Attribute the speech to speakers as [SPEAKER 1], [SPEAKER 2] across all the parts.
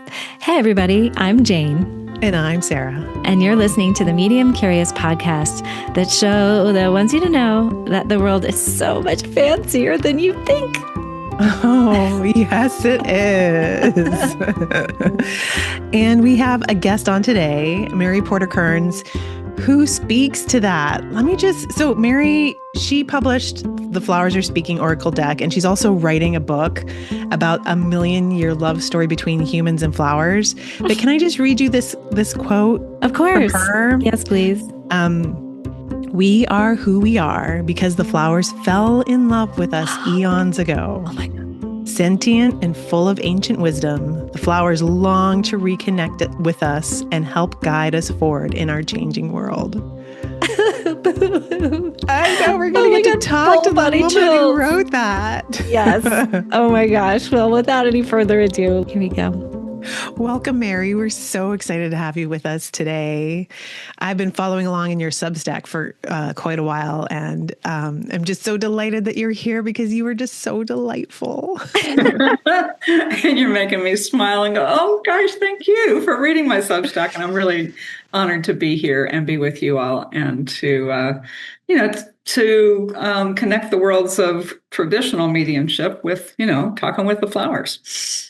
[SPEAKER 1] Hey, everybody, I'm Jane.
[SPEAKER 2] And I'm Sarah.
[SPEAKER 1] And you're listening to the Medium Curious podcast, that show that wants you to know that the world is so much fancier than you think.
[SPEAKER 2] Oh, yes, it is. And we have a guest on today, Mary Porter Kerns, who speaks to that. So Mary, she published the Flowers Are Speaking Oracle deck, and she's also writing a book about a million-year love story between humans and flowers. But can I just read you this quote?
[SPEAKER 1] Of course.
[SPEAKER 2] From her?
[SPEAKER 1] Yes, please.
[SPEAKER 2] We are who we are because the flowers fell in love with us eons ago.
[SPEAKER 1] Oh my God.
[SPEAKER 2] Sentient and full of ancient wisdom, the flowers long to reconnect it with us and help guide us forward in our changing world. I know, we're going to get to talk to the woman who wrote that.
[SPEAKER 1] Yes. Oh my gosh. Well, without any further ado, here we go.
[SPEAKER 2] Welcome, Mary. We're so excited to have you with us today. I've been following along in your Substack for quite a while, and I'm just so delighted that you're here because you were just so delightful.
[SPEAKER 3] And you're making me smile and go, oh, gosh, thank you for reading my Substack. And I'm really honored to be here and be with you all and to connect the worlds of traditional mediumship with, talking with the flowers.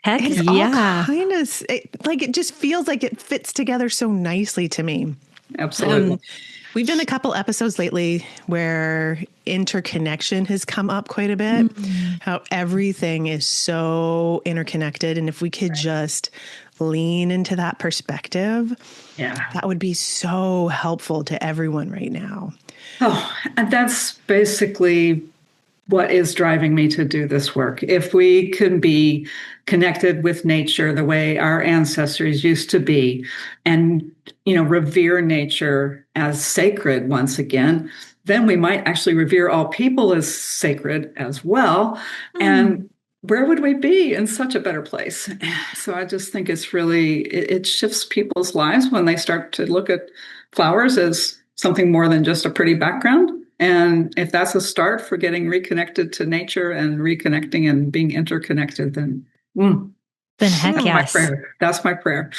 [SPEAKER 1] Heck
[SPEAKER 2] it's
[SPEAKER 1] yeah.
[SPEAKER 2] all kind of, it just feels like it fits together so nicely to me.
[SPEAKER 3] Absolutely.
[SPEAKER 2] We've done a couple episodes lately where interconnection has come up quite a bit, how everything is so interconnected. And if we could just lean into that perspective, that would be so helpful to everyone right now.
[SPEAKER 3] Oh, and that's basically what is driving me to do this work. If we can be connected with nature the way our ancestors used to be and, revere nature as sacred once again, then we might actually revere all people as sacred as well. And where would we be in such a better place? So I just think it's really, it shifts people's lives when they start to look at flowers as something more than just a pretty background. And if that's a start for getting reconnected to nature and reconnecting and being interconnected, then
[SPEAKER 1] heck yes.
[SPEAKER 3] That's my prayer.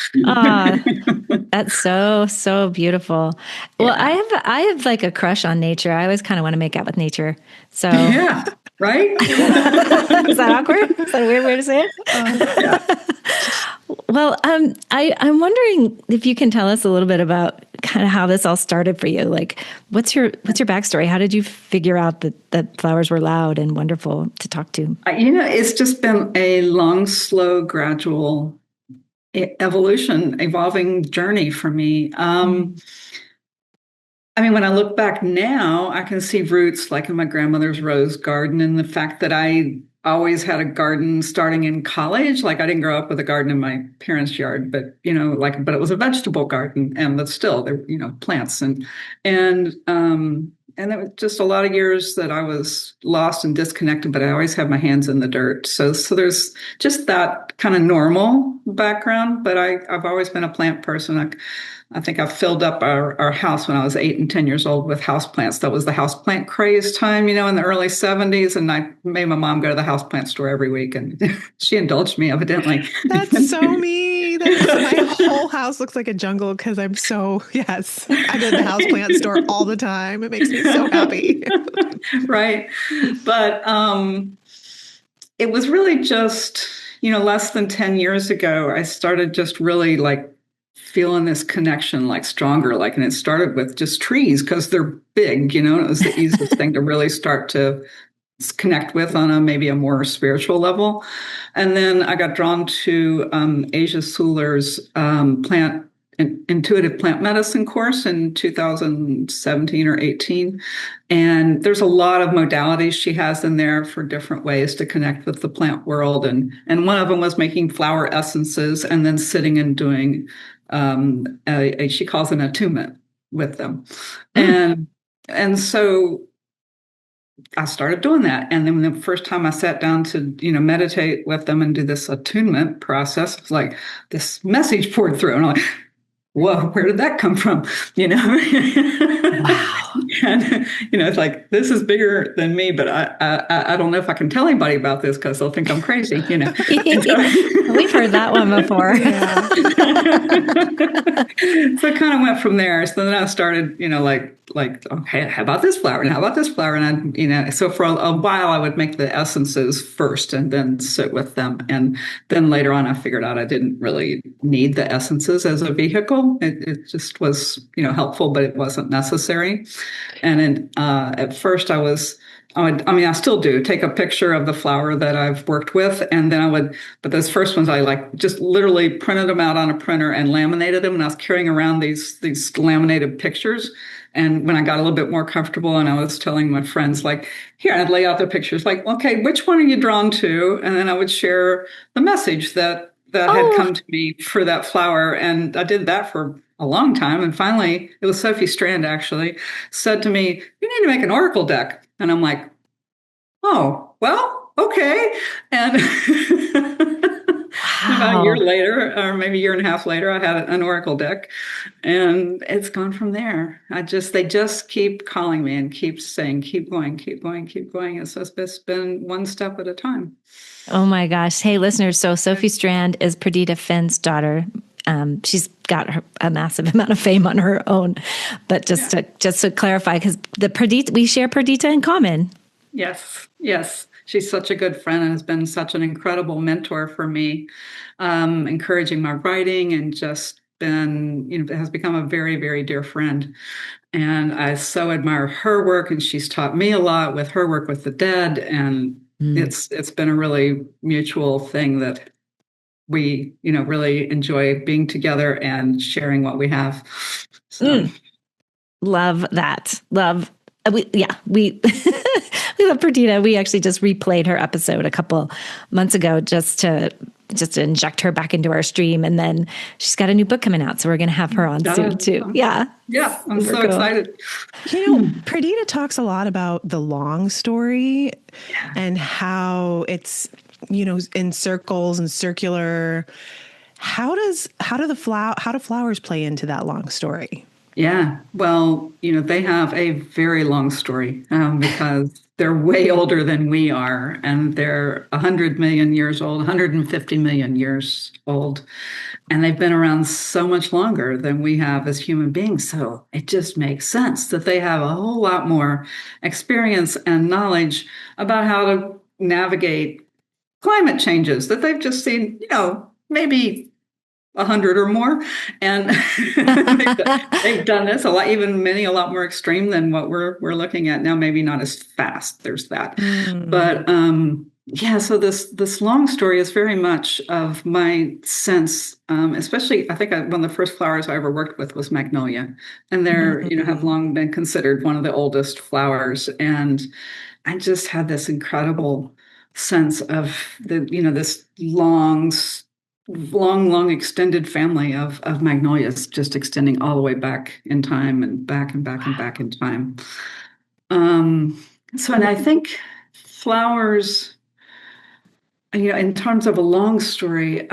[SPEAKER 1] That's so beautiful. Well, I have like a crush on nature. I always kind of want to make out with nature. So
[SPEAKER 3] yeah, right?
[SPEAKER 1] Is that awkward? Is that a weird way to say it?
[SPEAKER 3] Yeah.
[SPEAKER 1] Well, I'm wondering if you can tell us a little bit about kind of how this all started for you. Like, what's your backstory? How did you figure out that flowers were loud and wonderful to talk to?
[SPEAKER 3] It's just been a long, slow, gradual evolving journey for me. When I look back now, I can see roots like in my grandmother's rose garden and the fact that I always had a garden starting in college. Like I didn't grow up with a garden in my parents' yard, but but it was a vegetable garden, and but still there, plants and it was just a lot of years that I was lost and disconnected, but I always had my hands in the dirt. So there's just that kind of normal background, but I've always been a plant person. I think I filled up our house when I was 8 and 10 years old with houseplants. That was the houseplant craze time, in the early 70s. And I made my mom go to the houseplant store every week, and she indulged me evidently.
[SPEAKER 2] That's so me. My whole house looks like a jungle because I go to the houseplant store all the time. It makes me so happy.
[SPEAKER 3] Right. But it was really just, less than 10 years ago, I started just really feeling this connection stronger, and it started with just trees because they're big, it was the easiest thing to really start to connect with on maybe a more spiritual level. And then I got drawn to Asia Suler's intuitive plant medicine course in 2017 or 18. And there's a lot of modalities she has in there for different ways to connect with the plant world. And one of them was making flower essences and then sitting and doing she calls an attunement with them. And so I started doing that. And then the first time I sat down to, meditate with them and do this attunement process, it's like this message poured through. And I'm like, whoa, where did that come from?
[SPEAKER 1] Wow.
[SPEAKER 3] And, it's like, this is bigger than me, but I don't know if I can tell anybody about this because they'll think I'm crazy. And so,
[SPEAKER 1] We've heard that one before.
[SPEAKER 2] Yeah.
[SPEAKER 3] so it kind of went from there. So then I started, like, okay, how about this flower? And how about this flower? And so for a while I would make the essences first and then sit with them. And then later on I figured out I didn't really need the essences as a vehicle. It just was, helpful, but it wasn't necessary. And then at first I still do take a picture of the flower that I've worked with. And then but those first ones, I like just literally printed them out on a printer and laminated them. And I was carrying around these laminated pictures. And when I got a little bit more comfortable and I was telling my friends, like, here, I'd lay out the pictures, like, okay, which one are you drawn to? And then I would share the message that had come to me for that flower. And I did that for a long time. And finally, it was Sophie Strand actually said to me, you need to make an oracle deck. And I'm like, oh, well, okay. And about a year later, or maybe a year and a half later, I had an oracle deck, and it's gone from there. They just keep calling me and keep saying, keep going, keep going, keep going. It's been one step at a time.
[SPEAKER 1] Oh my gosh. Hey, listeners. So Sophie Strand is Perdita Finn's daughter. She's got a massive amount of fame on her own, but just to clarify, because we share Perdita in common.
[SPEAKER 3] Yes. She's such a good friend and has been such an incredible mentor for me, encouraging my writing and just has become a very, very dear friend. And I so admire her work, and she's taught me a lot with her work with the dead. And it's been a really mutual thing that we, really enjoy being together and sharing what we have. So.
[SPEAKER 1] Love that. We love Perdita. We actually just replayed her episode a couple months ago just to inject her back into our stream. And then she's got a new book coming out, so we're going to have her on soon too. Yeah.
[SPEAKER 3] I'm so excited.
[SPEAKER 2] Perdita talks a lot about the long story and how it's, in circles and circular. How do flowers play into that long story?
[SPEAKER 3] Yeah, well, they have a very long story because they're way older than we are, and they're 100 million years old, 150 million years old, and they've been around so much longer than we have as human beings. So it just makes sense that they have a whole lot more experience and knowledge about how to navigate climate changes that they've just seen, maybe 100 or more, and they've done this a lot, a lot more extreme than what we're looking at now. Maybe not as fast. There's that, but So this long story is very much of my sense. Especially, I think one of the first flowers I ever worked with was magnolia, and they're have long been considered one of the oldest flowers. And I just had this incredible sense of this long extended family of magnolias just extending all the way back in time and back and back and back in time. And I think flowers, in terms of a long story,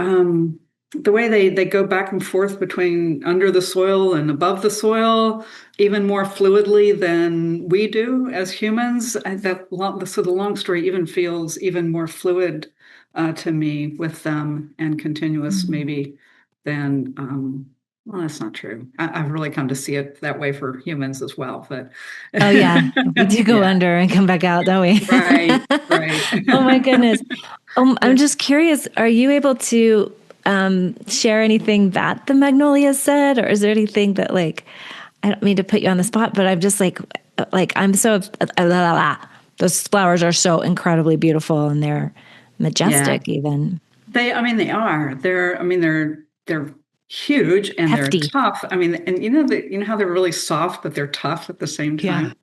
[SPEAKER 3] the way they go back and forth between under the soil and above the soil, even more fluidly than we do as humans, so the long story even feels even more fluid to me with them and continuous maybe than, well, that's not true. I've really come to see it that way for humans as well. But
[SPEAKER 1] oh yeah, we do go under and come back out, don't we?
[SPEAKER 3] Right.
[SPEAKER 1] Oh my goodness. I'm just curious, are you able to share anything that the magnolia said, or is there anything that, like, I don't mean to put you on the spot, but I'm just like I'm so those flowers are so incredibly beautiful, and they're majestic. Even
[SPEAKER 3] they are. They're huge and
[SPEAKER 1] hefty.
[SPEAKER 3] They're tough. And how they're really soft, but they're tough at the same time.
[SPEAKER 2] Yeah.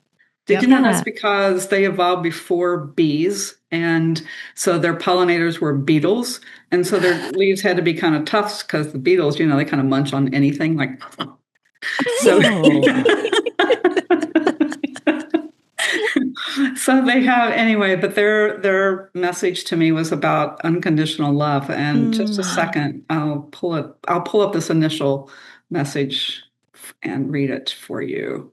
[SPEAKER 3] Did you know that's because they evolved before bees, and so their pollinators were beetles, and so their leaves had to be kind of tough because the beetles, they kind of munch on anything, like so. So they have anyway, but their message to me was about unconditional love. And just a second, I'll pull up this initial message and read it for you.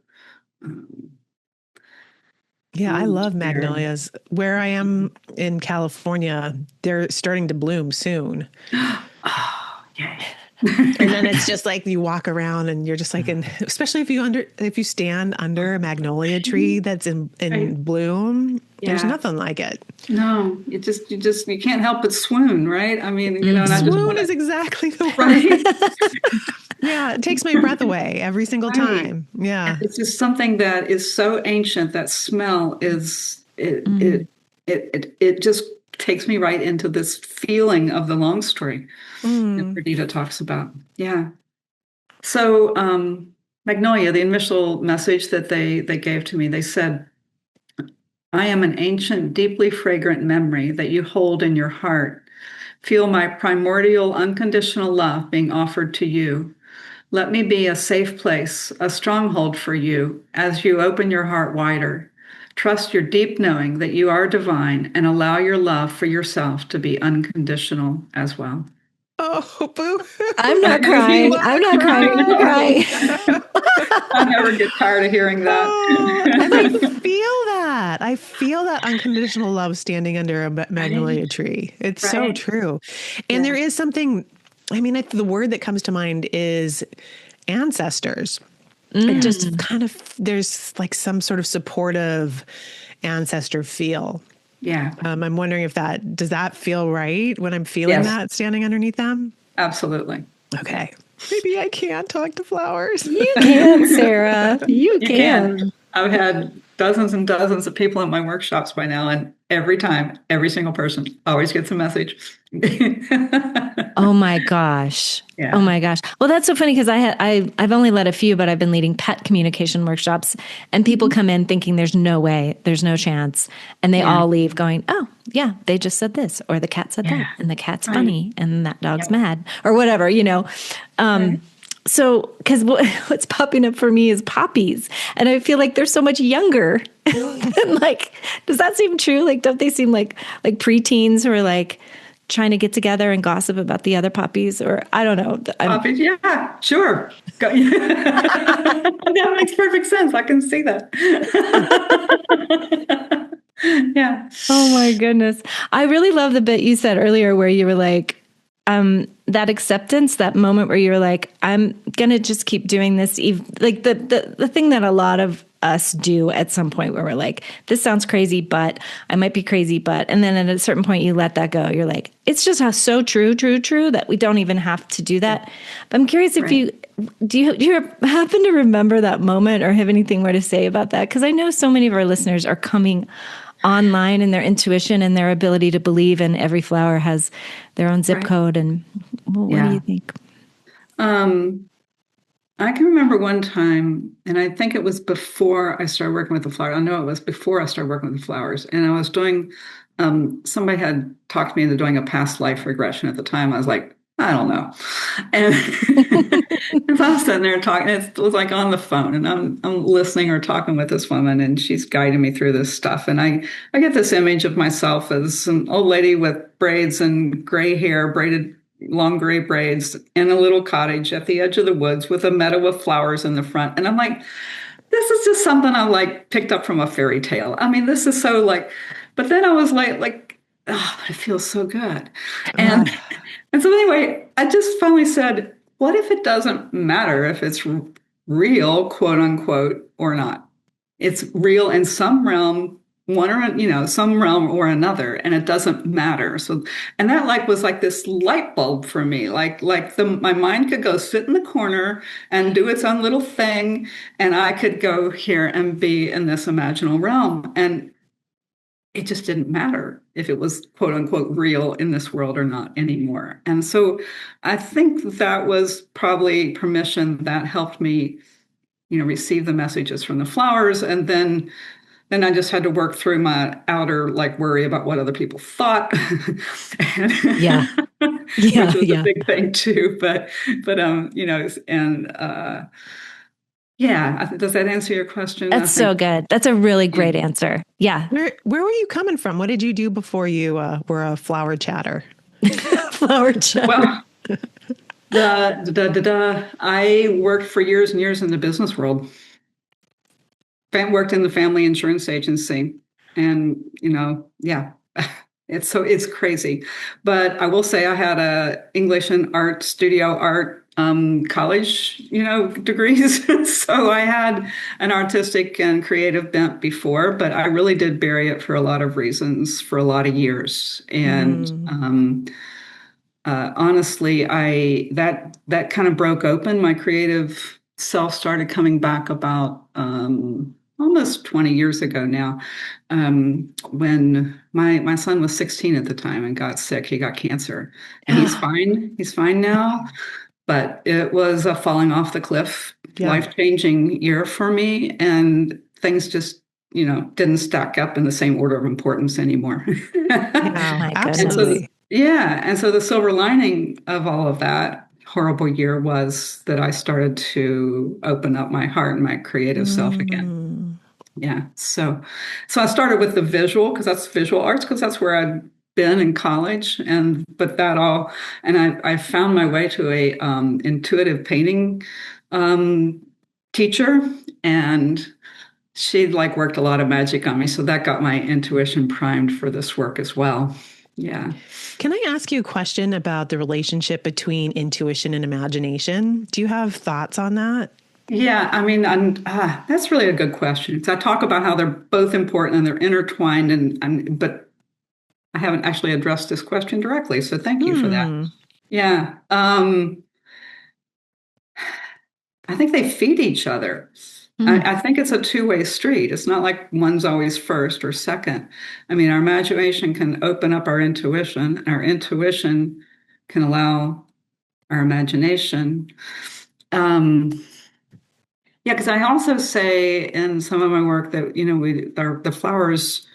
[SPEAKER 2] Yeah, I love
[SPEAKER 3] There.
[SPEAKER 2] magnolias. Where I am in California, they're starting to bloom soon.
[SPEAKER 3] Oh, yay.
[SPEAKER 2] And then it's just like you walk around and you're just like, and especially if you stand under a magnolia tree that's
[SPEAKER 3] Right.
[SPEAKER 2] in bloom, there's
[SPEAKER 3] Yeah.
[SPEAKER 2] nothing like it.
[SPEAKER 3] No, you can't help but swoon, right? I mean, and I just
[SPEAKER 2] Swoon
[SPEAKER 3] want
[SPEAKER 2] is
[SPEAKER 3] to,
[SPEAKER 2] exactly the word.
[SPEAKER 3] right?
[SPEAKER 2] Yeah, it takes my breath away every single
[SPEAKER 3] Right.
[SPEAKER 2] time.
[SPEAKER 3] And
[SPEAKER 2] Yeah.
[SPEAKER 3] it's just something that is so ancient. That smell is
[SPEAKER 1] Mm.
[SPEAKER 3] it just takes me right into this feeling of the long story that
[SPEAKER 2] Mm.
[SPEAKER 3] Perdita talks about. Yeah. So Magnolia, the initial message that they gave to me, they said, I am an ancient, deeply fragrant memory that you hold in your heart. Feel my primordial, unconditional love being offered to you. Let me be a safe place, a stronghold for you as you open your heart wider. Trust your deep knowing that you are divine and allow your love for yourself to be unconditional as well.
[SPEAKER 2] Oh, boo.
[SPEAKER 1] I'm
[SPEAKER 3] I
[SPEAKER 1] not
[SPEAKER 3] know you
[SPEAKER 1] crying.
[SPEAKER 3] want
[SPEAKER 1] I'm
[SPEAKER 3] to
[SPEAKER 1] not crying. I'm not
[SPEAKER 3] cry.
[SPEAKER 1] crying.
[SPEAKER 3] I never get tired of hearing that.
[SPEAKER 2] Oh, and I feel that. I feel that unconditional love standing under a
[SPEAKER 3] Right,
[SPEAKER 2] magnolia tree. It's so
[SPEAKER 3] right.
[SPEAKER 2] true. And there
[SPEAKER 3] Yeah,
[SPEAKER 2] is something, I mean, the word that comes to mind is ancestors. It
[SPEAKER 3] yeah,
[SPEAKER 2] just
[SPEAKER 1] Mm.
[SPEAKER 2] kind of, there's like some sort of supportive ancestor feel.
[SPEAKER 3] yeah.
[SPEAKER 2] I'm wondering if does that feel right when I'm feeling
[SPEAKER 3] Yes,
[SPEAKER 2] that standing underneath them?
[SPEAKER 3] absolutely.
[SPEAKER 2] Okay. Maybe I can talk to flowers.
[SPEAKER 1] You can, Sarah. You
[SPEAKER 3] You can.
[SPEAKER 1] can.
[SPEAKER 3] I've had dozens and dozens of people in my workshops by now, and every time, every single person always gets a message.
[SPEAKER 1] Oh my gosh. Oh
[SPEAKER 3] Yeah,
[SPEAKER 1] my gosh. Well, that's so funny because I've only led a few, but I've been leading pet communication workshops, and people
[SPEAKER 3] mhm.
[SPEAKER 1] come in thinking there's no way, there's no chance, and they
[SPEAKER 3] Yeah,
[SPEAKER 1] all leave going, "Oh, yeah, they just said this, or the cat said that,
[SPEAKER 3] yeah,
[SPEAKER 1] and the cat's
[SPEAKER 3] right.
[SPEAKER 1] funny, and that dog's
[SPEAKER 3] Yep.
[SPEAKER 1] mad, or whatever, you know."
[SPEAKER 3] Right.
[SPEAKER 1] So, because what's popping up for me is poppies, and I feel like they're so much younger. And like, does that seem true? Like, don't they seem like preteens who are like trying to get together and gossip about the other puppies? Or I don't know.
[SPEAKER 3] Coffee, yeah, sure. That makes perfect sense. I can see that. Yeah.
[SPEAKER 1] Oh my goodness. I really love the bit you said earlier where you were like, that acceptance, that moment where you're like, I'm gonna just keep doing this. Like the thing that a lot of us do at some point where we're like, this sounds crazy, but I might be crazy, but, and then at a certain point you let that go. You're like, it's just so true that we don't even have to do that. But I'm curious if
[SPEAKER 3] Right.
[SPEAKER 1] do you happen to remember that moment or have anything more to say about that? Because I know so many of our listeners are coming online in their intuition and their ability to believe, and every flower has their own zip
[SPEAKER 3] Right.
[SPEAKER 1] code. And well, what do you
[SPEAKER 3] Yeah.
[SPEAKER 1] think?
[SPEAKER 3] Um, I can remember one time, and I think it was before I started working with the flowers. I know it was before I started working with the flowers, and I was doing. Somebody had talked me into doing a past life regression at the time. I was like, I don't know, and, and so I'm sitting there talking. It was like on the phone, and I'm listening or talking with this woman, and she's guiding me through this stuff, and I get this image of myself as an old lady with braids and gray hair, braided long gray braids in a little cottage at the edge of the woods with a meadow of flowers in the front. And I'm like, this is just something I like picked up from a fairy tale. I mean, this is so like, but then I was like, oh, it feels so good. And
[SPEAKER 2] Oh,
[SPEAKER 3] and so anyway, I just finally said, what if it doesn't matter if it's real, quote unquote, or not? It's real in some realm, one or some realm or another, and it doesn't matter. So, and that like was like this light bulb for me. Like the my mind could go sit in the corner and do its own little thing, and I could go here and be in this imaginal realm. And it just didn't matter if it was quote unquote real in this world or not anymore. And so I think that was probably permission that helped me, receive the messages from the flowers. And then I just had to work through my outer like worry about what other people thought, and,
[SPEAKER 1] Yeah.
[SPEAKER 3] which
[SPEAKER 1] Yeah.
[SPEAKER 3] was a
[SPEAKER 1] Yeah.
[SPEAKER 3] big thing too. But and yeah, does that answer your question? I
[SPEAKER 1] That's
[SPEAKER 3] think
[SPEAKER 1] so good. That's a really
[SPEAKER 3] yeah.
[SPEAKER 1] great answer. Yeah.
[SPEAKER 2] where were you coming from? What did you do before you were a flower chatter?
[SPEAKER 1] Flower chatter.
[SPEAKER 3] Well, I worked for years and years in the business world. worked in the family insurance agency, and yeah, it's crazy. But I will say I had a English and art, studio art, college, degrees. So I had an artistic and creative bent before, but I really did bury it for a lot of reasons for a lot of years. And honestly, I that kind of broke open. My creative self started coming back about almost 20 years ago now, when my son was 16 at the time and got sick. He got cancer, and he's fine. He's fine now. But it was a falling off the cliff, life-changing year for me, and things just didn't stack up in the same order of importance anymore.
[SPEAKER 1] My
[SPEAKER 2] Absolutely.
[SPEAKER 3] And so the silver lining of all of that horrible year was that I started to open up my heart and my creative self again. Yeah. So I started with the visual, because that's visual arts, because that's where I'd been in college, but that all, and I found my way to a intuitive painting teacher, and she'd worked a lot of magic on me, so that got my intuition primed for this work as well. Yeah.
[SPEAKER 2] Can I ask you a question about the relationship between intuition and imagination? Do you have thoughts on that?
[SPEAKER 3] Yeah, I mean, that's really a good question. So I talk about how they're both important and they're intertwined, but I haven't actually addressed this question directly. So thank you for that. Yeah, I think they feed each other. I think it's a two-way street. It's not like one's always first or second. I mean, our imagination can open up our intuition, and our intuition can allow our imagination. Yeah, because I also say in some of my work that the flowers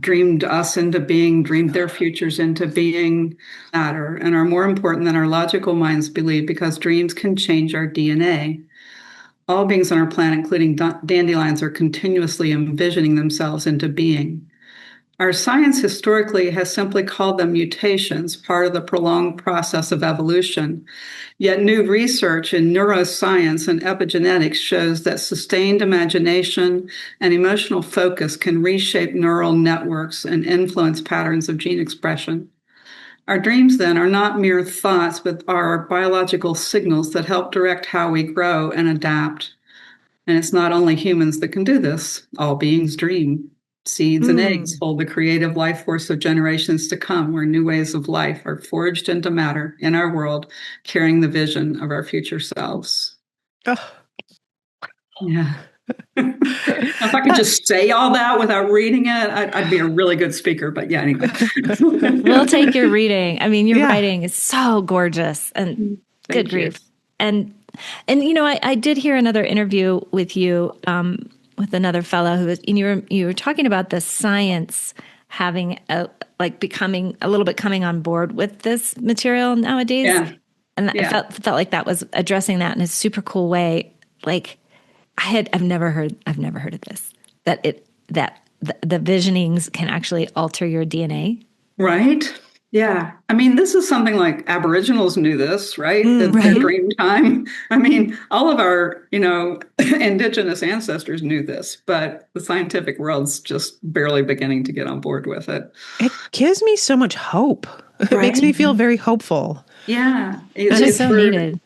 [SPEAKER 3] dreamed us into being, dreamed their futures into being, matter, and are more important than our logical minds believe, because dreams can change our DNA. All beings on our planet, including dandelions, are continuously envisioning themselves into being. Our science historically has simply called them mutations, part of the prolonged process of evolution. Yet new research in neuroscience and epigenetics shows that sustained imagination and emotional focus can reshape neural networks and influence patterns of gene expression. Our dreams, then, are not mere thoughts, but are biological signals that help direct how we grow and adapt. And it's not only humans that can do this. All beings dream. Seeds and eggs hold the creative life force of generations to come, where new ways of life are forged into matter in our world, carrying the vision of our future selves.
[SPEAKER 2] Oh.
[SPEAKER 3] Yeah. If I could just say all that without reading it, I'd be a really good speaker. But yeah, anyway.
[SPEAKER 1] We'll take your reading. I mean, your writing is so gorgeous, and good grief. And I did hear another interview with you, with another fellow who was, you were talking about the science having becoming a little bit coming on board with this material nowadays.
[SPEAKER 3] Yeah.
[SPEAKER 1] And I felt like that was addressing that in a super cool way. I've never heard of this, that the visionings can actually alter your DNA.
[SPEAKER 3] Right. Yeah. I mean, this is something like Aboriginals knew this, right? Their dream time. I mean, all of our, indigenous ancestors knew this, but the scientific world's just barely beginning to get on board with it.
[SPEAKER 2] It gives me so much hope. It makes me feel very hopeful.
[SPEAKER 3] Yeah.
[SPEAKER 1] It's so needed.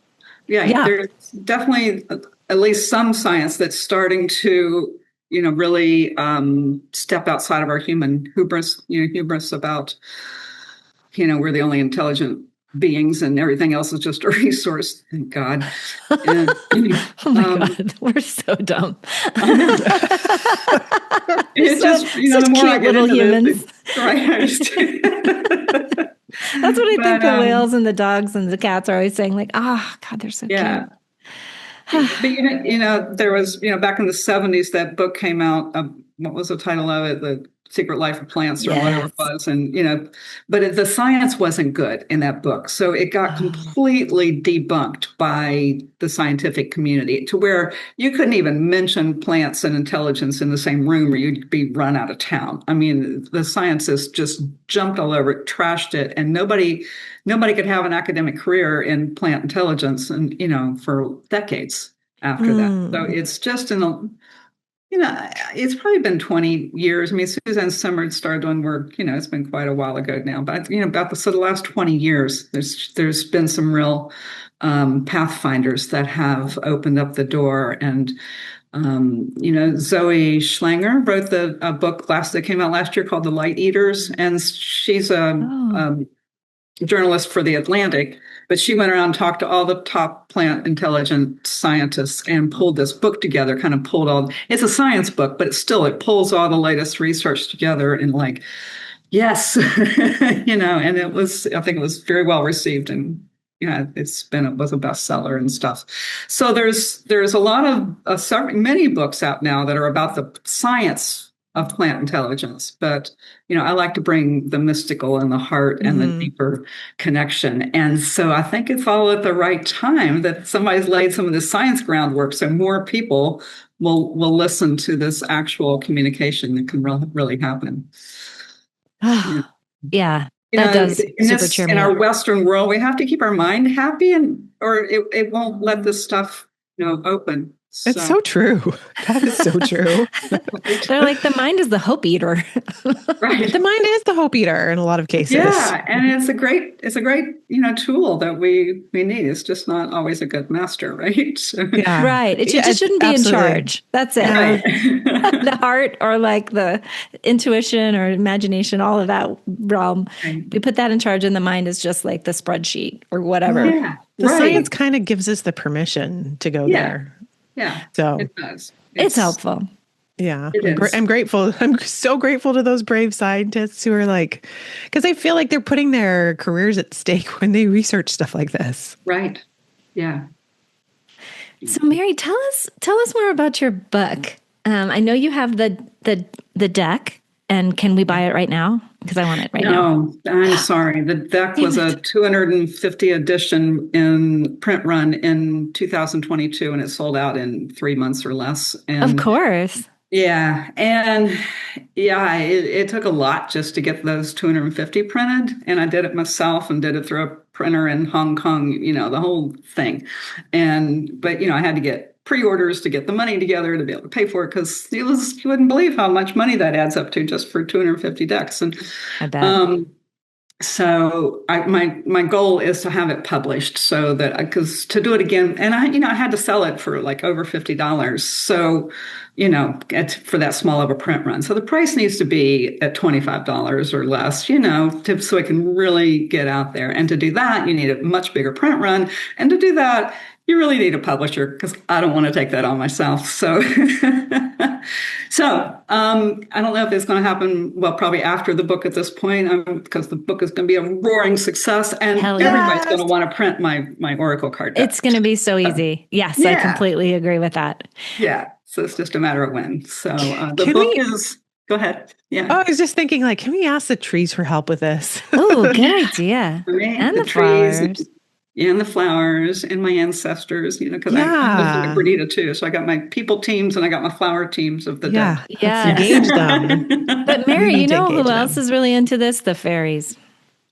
[SPEAKER 3] Yeah. There's definitely at least some science that's starting to, really step outside of our human hubris about, we're the only intelligent beings and everything else is just a resource. Thank God. And,
[SPEAKER 1] oh my God, we're so dumb.
[SPEAKER 3] It's just, the more I get into humans.
[SPEAKER 1] That's what I think the whales and the dogs and the cats are always saying, God, they're so cute.
[SPEAKER 3] But, there was, back in the 70s, that book came out. What was the title of it? The Secret Life of Plants, or whatever it was. And, but the science wasn't good in that book. So it got completely debunked by the scientific community, to where you couldn't even mention plants and intelligence in the same room, or you'd be run out of town. I mean, the scientists just jumped all over it, trashed it, and nobody could have an academic career in plant intelligence, and, for decades after that. So it's just It's probably been 20 years. I mean, Suzanne Simard started doing work, it's been quite a while ago now, but, the last 20 years, there's been some real pathfinders that have opened up the door. And, Zoe Schlanger wrote a book that came out last year called The Light Eaters. And she's
[SPEAKER 1] Oh.
[SPEAKER 3] a journalist for The Atlantic, but she went around and talked to all the top plant intelligent scientists and pulled this book together, it's a science book, but it pulls all the latest research together and yes, and I think it was very well received, and it was a bestseller and stuff. So there's a lot of many books out now that are about the science of plant intelligence, but I like to bring the mystical and the heart and the deeper connection. And so I think it's all at the right time that somebody's laid some of the science groundwork, so more people will listen to this actual communication that can really happen.
[SPEAKER 1] Yeah, that does super cheer me
[SPEAKER 3] in our
[SPEAKER 1] up.
[SPEAKER 3] Western world, we have to keep our mind happy, or it won't let this stuff open.
[SPEAKER 2] It's so true. That is so true.
[SPEAKER 1] They're like, the mind is the hope eater.
[SPEAKER 2] Right. The mind is the hope eater in a lot of cases.
[SPEAKER 3] Yeah. And it's a great, tool that we need. It's just not always a good master, right?
[SPEAKER 1] Yeah. Right. It just shouldn't be in charge. That's it. Right. The heart, or like the intuition or imagination, all of that realm. Right. We put that in charge, and the mind is just like the spreadsheet or whatever.
[SPEAKER 2] Yeah. The science kind of gives us the permission to go there.
[SPEAKER 3] Yeah,
[SPEAKER 2] so
[SPEAKER 3] it does.
[SPEAKER 1] It's helpful.
[SPEAKER 2] Yeah, I'm grateful. I'm so grateful to those brave scientists who are because I feel like they're putting their careers at stake when they research stuff like this.
[SPEAKER 3] Right. Yeah.
[SPEAKER 1] So, Mary, tell us more about your book. I know you have the deck, and can we buy it right now? Because I want it right now.
[SPEAKER 3] No, I'm sorry. The deck was a 250 edition in print run in 2022, and it sold out in 3 months or less. And
[SPEAKER 1] of course.
[SPEAKER 3] Yeah. And it took a lot just to get those 250 printed. And I did it myself and did it through a printer in Hong Kong, the whole thing. But I had to get pre-orders to get the money together to be able to pay for it, because you wouldn't believe how much money that adds up to just for 250 decks. And
[SPEAKER 1] I bet.
[SPEAKER 3] So my goal is to have it published, so that because to do it again, and I had to sell it for over $50. So for that small of a print run. So the price needs to be at $25 or less, so it can really get out there. And to do that, you need a much bigger print run. And to do that, you really need a publisher, because I don't want to take that on myself. So, I don't know if it's going to happen. Well, probably after the book at this point, because the book is going to be a roaring success, and everybody's going to want to print my Oracle card deck.
[SPEAKER 1] It's going to be so easy. Yes, I completely agree with that.
[SPEAKER 3] Yeah. So it's just a matter of when. So the book is. Go ahead. Yeah.
[SPEAKER 2] Oh, I was just thinking, can we ask the trees for help with this?
[SPEAKER 1] Oh, good idea.
[SPEAKER 3] Right?
[SPEAKER 1] And the
[SPEAKER 3] trees,
[SPEAKER 1] flowers.
[SPEAKER 3] And the flowers, and my ancestors, because I live in Grenada too. So I got my people teams and I got my flower teams of the deck.
[SPEAKER 1] Yeah.
[SPEAKER 2] Engage them.
[SPEAKER 1] But Mary, you know who else is really into this? The fairies.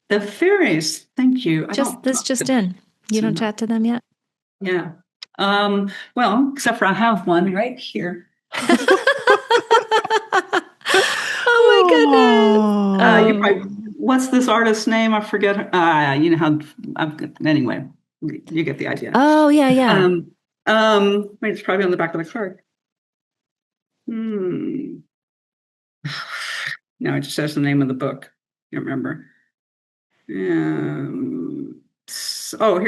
[SPEAKER 3] The fairies. Thank you.
[SPEAKER 1] Just in. You don't chat to them yet?
[SPEAKER 3] Yeah. Well, except for I have one right here.
[SPEAKER 1] Oh my goodness.
[SPEAKER 3] What's this artist's name? I forget. Anyway, you get the idea.
[SPEAKER 1] Oh, yeah.
[SPEAKER 3] Wait, it's probably on the back of the card. No, it just says the name of the book. I can't remember. Here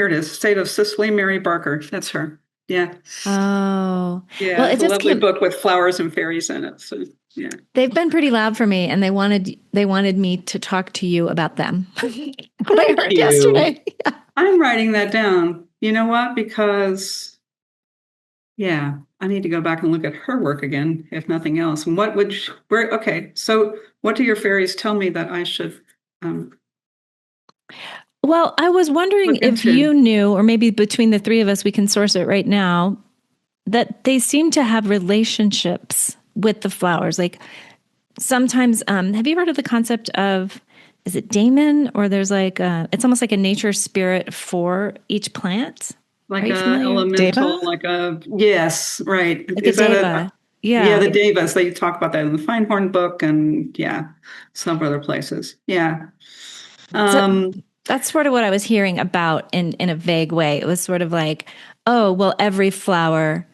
[SPEAKER 3] it is. State of Sicily, Mary Barker. That's her. Yeah.
[SPEAKER 1] Oh.
[SPEAKER 3] Yeah, well, it's a lovely book with flowers and fairies in it. So, yeah.
[SPEAKER 1] They've been pretty loud for me, and they wanted me to talk to you about them. I heard yesterday. Yeah.
[SPEAKER 3] I'm writing that down. You know what? Because, I need to go back and look at her work again, if nothing else. And so what do your fairies tell me that I should
[SPEAKER 1] Well, I was wondering if you knew, or maybe between the three of us, we can source it right now, that they seem to have relationships with the flowers. Like sometimes, have you heard of the concept of, is it daemon? Or there's it's almost like a nature spirit for each plant?
[SPEAKER 3] Like an elemental,
[SPEAKER 1] Deva?
[SPEAKER 3] yes, right.
[SPEAKER 1] Like is a deva.
[SPEAKER 3] Yeah,
[SPEAKER 1] Yeah.
[SPEAKER 3] the Devas. They talk about that in the Feinhorn book, and yeah, some other places. Yeah.
[SPEAKER 1] So
[SPEAKER 3] Um,
[SPEAKER 1] that's sort of what I was hearing about in a vague way. It was sort of like, oh, well, every flower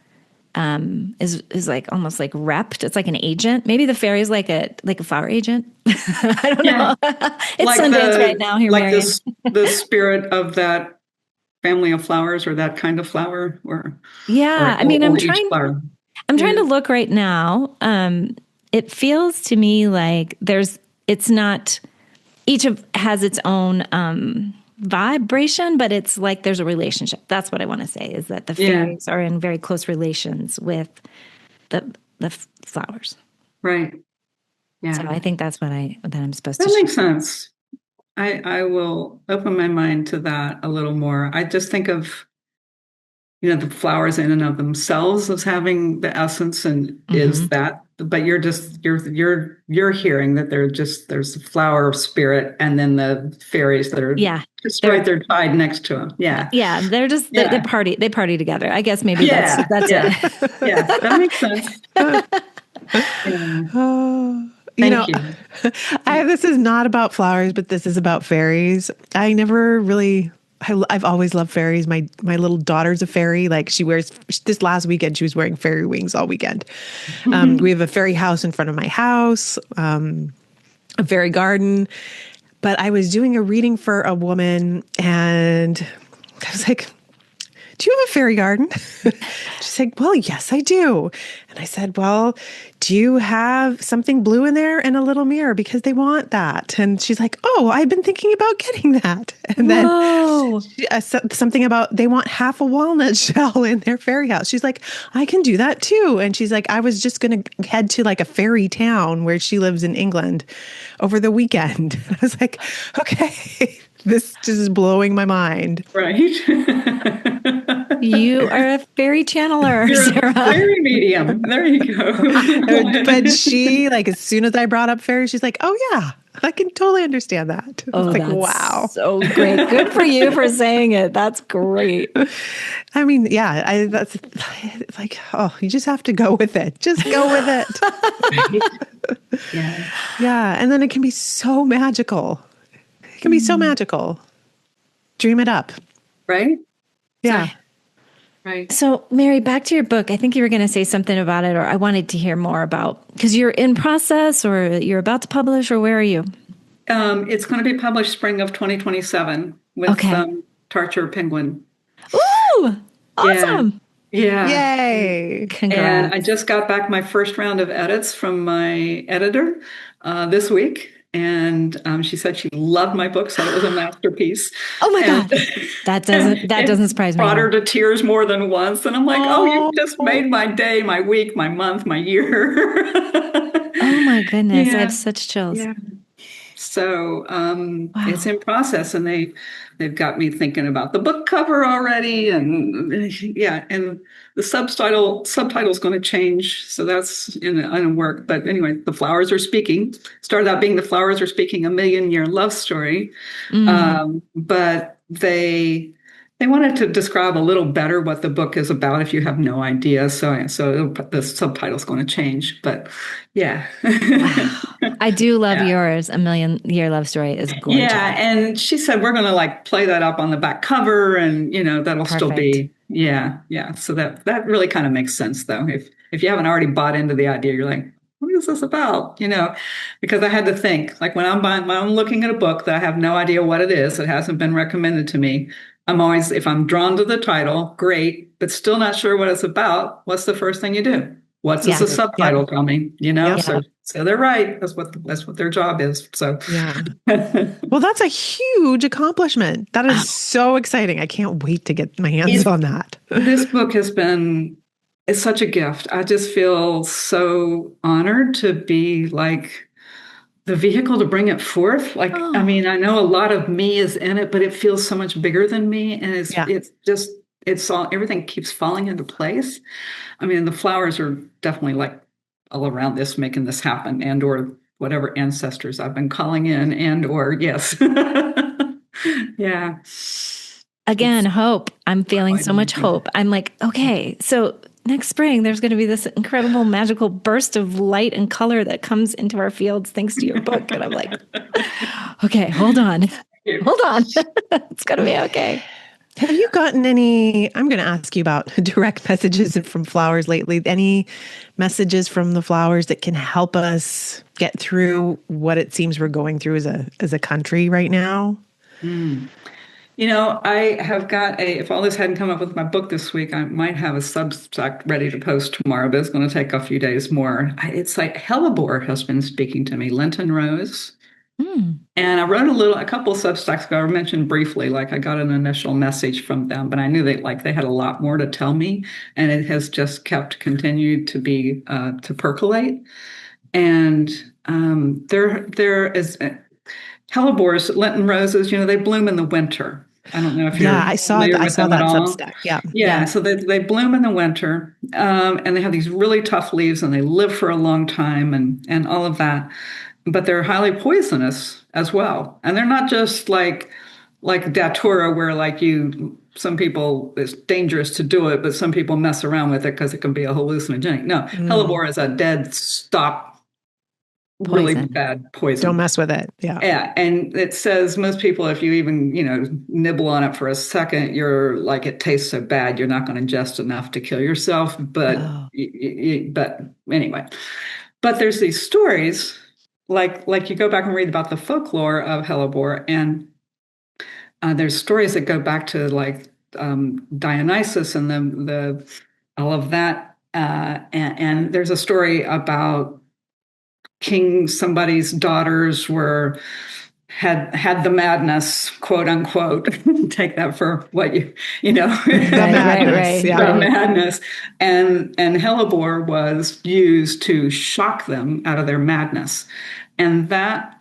[SPEAKER 1] is like almost like repped. It's like an agent. Maybe the fairy is like a flower agent. I don't
[SPEAKER 3] yeah,
[SPEAKER 1] know. It's Sundance right now here,
[SPEAKER 3] like
[SPEAKER 1] Marion.
[SPEAKER 3] this the spirit of that family of flowers or that kind of flower
[SPEAKER 1] Yeah, I mean,
[SPEAKER 3] or each flower.
[SPEAKER 1] I'm trying
[SPEAKER 3] Yeah.
[SPEAKER 1] to look right now. It feels to me like it's not, has its own vibration, but it's like there's a relationship. That's what I want to say, is that the
[SPEAKER 3] Yeah.
[SPEAKER 1] fairies are in very close relations with the flowers.
[SPEAKER 3] Right.
[SPEAKER 1] So
[SPEAKER 3] Yeah.
[SPEAKER 1] I think that's that I'm supposed to
[SPEAKER 3] That
[SPEAKER 1] share.
[SPEAKER 3] makes sense. I will open my mind to that a little more. I just think of, the flowers in and of themselves as having the essence and is
[SPEAKER 1] Hmm.
[SPEAKER 3] that, but you're hearing that there's the flower of spirit and then the fairies that are
[SPEAKER 1] Yeah,
[SPEAKER 3] just right
[SPEAKER 1] they're
[SPEAKER 3] there tied next to them. Yeah.
[SPEAKER 1] yeah, they're just
[SPEAKER 3] Yeah.
[SPEAKER 1] they party together. I guess maybe that's
[SPEAKER 3] Yeah.
[SPEAKER 1] that's
[SPEAKER 3] Yeah.
[SPEAKER 1] it.
[SPEAKER 3] Yeah. That makes sense. Yeah.
[SPEAKER 2] Oh,
[SPEAKER 3] Thank you.
[SPEAKER 2] this is not about flowers, but this is about fairies. I never really. I've always loved fairies. My little daughter's a fairy. Like she wears this last weekend, she was wearing fairy wings all weekend. We have a fairy house in front of my house, a fairy garden. But I was doing a reading for a woman, and I was like, do you have a fairy garden? She's like, well, yes, I do. And I said, well, do you have something blue in there and a little mirror? Because they want that. And she's like, oh, I've been thinking about getting that. And then
[SPEAKER 1] Whoa.
[SPEAKER 2] something about they want half a walnut shell in their fairy house. She's like, I can do that too. And she's like, I was just going to head to like a fairy town where she lives in England over the weekend. I was like, okay, this just is blowing my mind.
[SPEAKER 3] Right.
[SPEAKER 1] You are a fairy channeler,
[SPEAKER 3] You're a
[SPEAKER 1] Sarah.
[SPEAKER 3] fairy medium. There you
[SPEAKER 2] But
[SPEAKER 3] go.
[SPEAKER 2] she, like, as soon as I brought up fairy, she's like, oh, yeah, I can totally understand that. It's
[SPEAKER 1] Oh,
[SPEAKER 2] like,
[SPEAKER 1] that's
[SPEAKER 2] wow.
[SPEAKER 1] so great. Good for you for saying it. That's great.
[SPEAKER 2] I mean, yeah, that's it's like, oh, you just have to go with it. Just go with it.
[SPEAKER 3] Yeah.
[SPEAKER 2] Yeah. And then it can be so magical. It can be so magical. Dream it up.
[SPEAKER 3] Right?
[SPEAKER 2] Yeah.
[SPEAKER 3] Right.
[SPEAKER 1] So, Mary, back to your book. I think you were going to say something about it, or I wanted to hear more about, because you're in process or you're about to publish, or where are you?
[SPEAKER 3] It's going to be published spring of 2027 with
[SPEAKER 1] Okay.
[SPEAKER 3] Tarcher Penguin.
[SPEAKER 1] Ooh,
[SPEAKER 3] Yeah.
[SPEAKER 1] awesome.
[SPEAKER 3] Yeah.
[SPEAKER 2] Yay.
[SPEAKER 3] And I
[SPEAKER 1] Congrats.
[SPEAKER 3] just got back my first round of edits from my editor this week. And she said she loved my book, said it was a masterpiece.
[SPEAKER 1] Oh my
[SPEAKER 3] And
[SPEAKER 1] God. That
[SPEAKER 3] it
[SPEAKER 1] doesn't surprise me at
[SPEAKER 3] brought her
[SPEAKER 1] all.
[SPEAKER 3] to tears more than once. And I'm like, oh, you
[SPEAKER 2] Oh,
[SPEAKER 3] just made my day, my week, my month, my year.
[SPEAKER 1] Oh my goodness. I have
[SPEAKER 3] Yeah.
[SPEAKER 1] such chills.
[SPEAKER 3] Yeah. So it's
[SPEAKER 1] Wow.
[SPEAKER 3] in process, and they've got me thinking about the book cover already, and yeah, and the subtitle's going to change, so that's in work. But anyway, the flowers are speaking. Started out being the flowers are speaking, a million-year love story,
[SPEAKER 1] Mm.
[SPEAKER 3] but they wanted to describe a little better what the book is about if you have no idea. So the subtitle's going to change, but yeah.
[SPEAKER 1] Wow. I do love
[SPEAKER 3] Yeah.
[SPEAKER 1] yours. A Million Year Love Story is gorgeous.
[SPEAKER 3] Yeah, and she said we're going to like play that up on the back cover, and that'll still
[SPEAKER 1] Perfect.
[SPEAKER 3] be yeah. So that really kind of makes sense though. If you haven't already bought into the idea, you're like, what is this about? Because I had to think like when I'm looking at a book that I have no idea what it is, it hasn't been recommended to me. I'm always if I'm drawn to the title, great, but still not sure what it's about. What's the first thing you do? What's this
[SPEAKER 1] Yeah.
[SPEAKER 3] a
[SPEAKER 2] yep.
[SPEAKER 3] subtitle tell me?
[SPEAKER 2] Yep.
[SPEAKER 1] Yeah.
[SPEAKER 3] So they're right. That's what their job is. So.
[SPEAKER 2] Yeah. Well, that's a huge accomplishment. That is so exciting. I can't wait to get my hands on that.
[SPEAKER 3] This book it's such a gift. I just feel so honored to be like the vehicle to bring it forth. Like, I
[SPEAKER 1] Oh,
[SPEAKER 3] mean, I know a lot of me is in it, but it feels so much bigger than me. And
[SPEAKER 2] Yeah.
[SPEAKER 3] it's all, everything keeps falling into place. I mean, the flowers are definitely like all around this, making this happen and, or whatever ancestors I've been calling in and, or yes. Yeah.
[SPEAKER 1] again,
[SPEAKER 3] It's
[SPEAKER 1] hope. I'm feeling
[SPEAKER 3] quite
[SPEAKER 1] so much
[SPEAKER 3] amazing.
[SPEAKER 1] hope. I'm like, okay, so next spring, there's going to be this incredible magical burst of light and color that comes into our fields thanks to your book. And I'm like, okay, hold on. Hold on. It's going to be okay.
[SPEAKER 2] Have you gotten any, I'm going to ask you about direct messages from flowers lately. Any messages from the flowers that can help us get through what it seems we're going through as a country right now?
[SPEAKER 3] I have got if all this hadn't come up with my book this week, I might have a Substack ready to post tomorrow, but it's going to take a few days more. It's like hellebore has been speaking to me, Lenten Rose. And I wrote a couple of Substacks ago. I mentioned briefly, like I got an initial message from them, but I knew they had a lot more to tell me, and it has just continued to be to percolate. And there is hellebores, Lenten roses. They bloom in the winter. I don't know if you're
[SPEAKER 2] I saw that Substack.
[SPEAKER 3] Yeah. So they bloom in the winter, and they have these really tough leaves, and they live for a long time, and all of that. But they're highly poisonous as well. And they're not just like datura, where some people, it's dangerous to do it, but some people mess around with it because it can be a hallucinogenic. No, hellebore is a dead stop, really bad poison.
[SPEAKER 2] Don't mess with it. Yeah.
[SPEAKER 3] Yeah. And it says most people, if you even, nibble on it for a second, you're like, it tastes so bad, you're not going to ingest enough to kill yourself. But, but anyway, but there's these stories. Like you go back and read about the folklore of hellebore, and there's stories that go back to Dionysus and the all of that. And there's a story about somebody's daughters had the madness, quote unquote. Take that for what the
[SPEAKER 2] madness,
[SPEAKER 3] the madness, and hellebore was used to shock them out of their madness, and that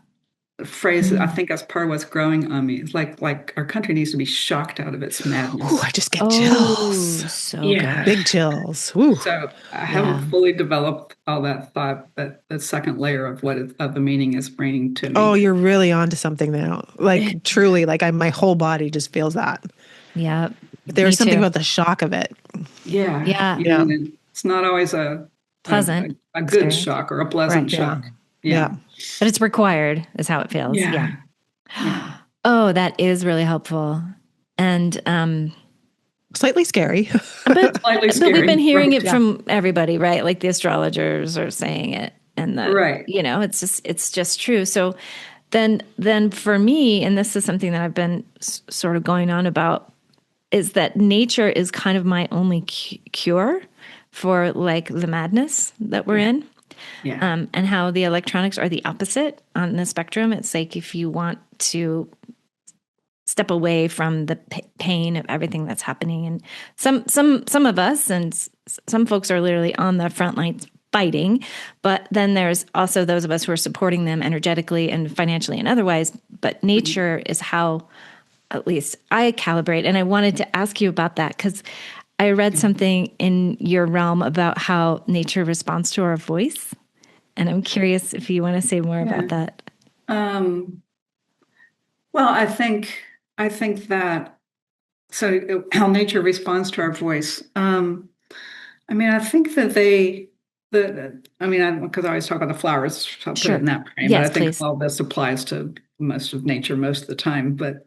[SPEAKER 3] phrase, I think, that's part of what's growing on me. It's like our country needs to be shocked out of its madness.
[SPEAKER 2] Ooh, I just get chills.
[SPEAKER 1] So good.
[SPEAKER 2] Big chills. Ooh.
[SPEAKER 3] So I haven't fully developed all that thought, but the second layer of of the meaning is bringing to me.
[SPEAKER 2] Oh, you're really onto something now. Like truly, my whole body just feels that.
[SPEAKER 1] Yeah.
[SPEAKER 2] There's something about the shock of it.
[SPEAKER 3] Yeah.
[SPEAKER 1] Yeah.
[SPEAKER 3] It's not always a
[SPEAKER 1] pleasant,
[SPEAKER 3] a good shock or a pleasant shock. Yeah.
[SPEAKER 1] But it's required is how it feels. Yeah. Oh, that is really helpful. And
[SPEAKER 2] slightly scary.
[SPEAKER 1] But we've been hearing it from everybody, right? Like the astrologers are saying it, and it's just true. So then for me, and this is something that I've been sort of going on about, is that nature is kind of my only cure for the madness that we're in.
[SPEAKER 3] Yeah.
[SPEAKER 1] And how the electronics are the opposite on the spectrum. It's like if you want to step away from the pain of everything that's happening, and some of us and some folks are literally on the front lines fighting, but then there's also those of us who are supporting them energetically and financially and otherwise. But nature is how, at least, I calibrate. And I wanted to ask you about that because I read something in your realm about how nature responds to our voice. And I'm curious if you want to say more about that.
[SPEAKER 3] Well, I think that, so how nature responds to our voice. I think that because I always talk about the flowers, so I'll put it in that frame,
[SPEAKER 1] yes,
[SPEAKER 3] but I think
[SPEAKER 1] please.
[SPEAKER 3] all this applies to most of nature most of the time. But,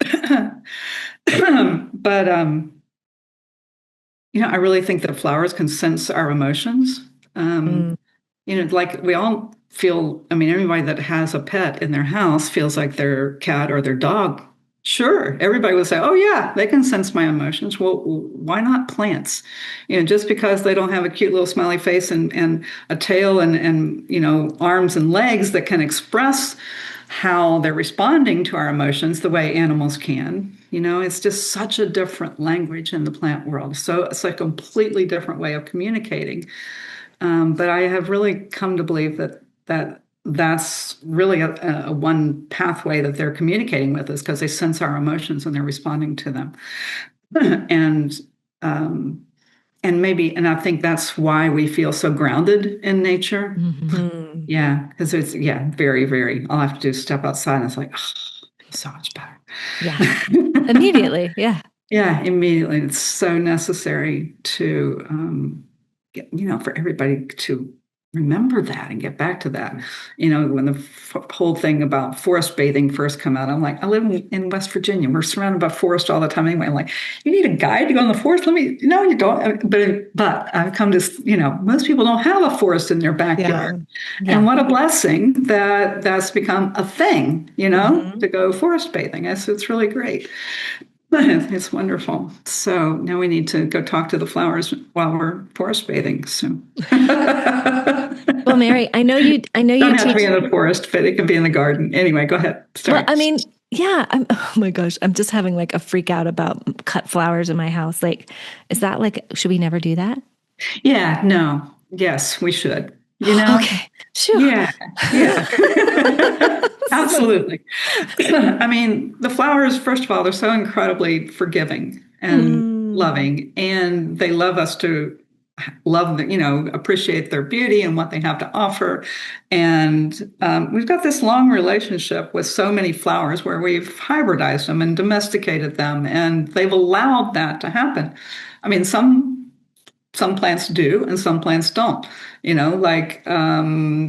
[SPEAKER 3] I really think that flowers can sense our emotions. We all feel, everybody that has a pet in their house feels like their cat or their dog. Sure, everybody would say, oh yeah, they can sense my emotions. Well, why not plants? Just because they don't have a cute little smiley face and a tail and arms and legs that can express how they're responding to our emotions the way animals can. It's just such a different language in the plant world. So it's a completely different way of communicating. But I have really come to believe that's really a one pathway that they're communicating with us, because they sense our emotions and they're responding to them. And I think that's why we feel so grounded in nature.
[SPEAKER 1] Mm-hmm.
[SPEAKER 3] Yeah, because it's very, very. All I have to do is step outside, and it's like, so much better.
[SPEAKER 1] Yeah, immediately. Yeah.
[SPEAKER 3] Yeah, immediately. It's so necessary to for everybody to remember that and get back to that. When the whole thing about forest bathing first come out, I'm like, I live in West Virginia. We're surrounded by forest all the time anyway. I'm like, you need a guide to go in the forest? No, you don't. But I've come to, most people don't have a forest in their backyard.
[SPEAKER 2] Yeah.
[SPEAKER 3] And what a blessing that that's become a thing, to go forest bathing. It's really great. It's wonderful. So now we need to go talk to the flowers while we're forest bathing. So,
[SPEAKER 1] well, Mary, I know you
[SPEAKER 3] don't have to
[SPEAKER 1] teach.
[SPEAKER 3] be in the forest, but it can be in the garden. Anyway, go ahead. Start.
[SPEAKER 1] Well, yeah. Oh my gosh, I'm just having like a freak out about cut flowers in my house. Like, is that like, should we never do that?
[SPEAKER 3] Yeah. No. Yes, we should.
[SPEAKER 1] Okay. Sure.
[SPEAKER 3] Yeah. Absolutely. The flowers, first of all, they're so incredibly forgiving and loving, and they love us to love them, appreciate their beauty and what they have to offer. And we've got this long relationship with so many flowers where we've hybridized them and domesticated them, and they've allowed that to happen. Some plants do and some plants don't, like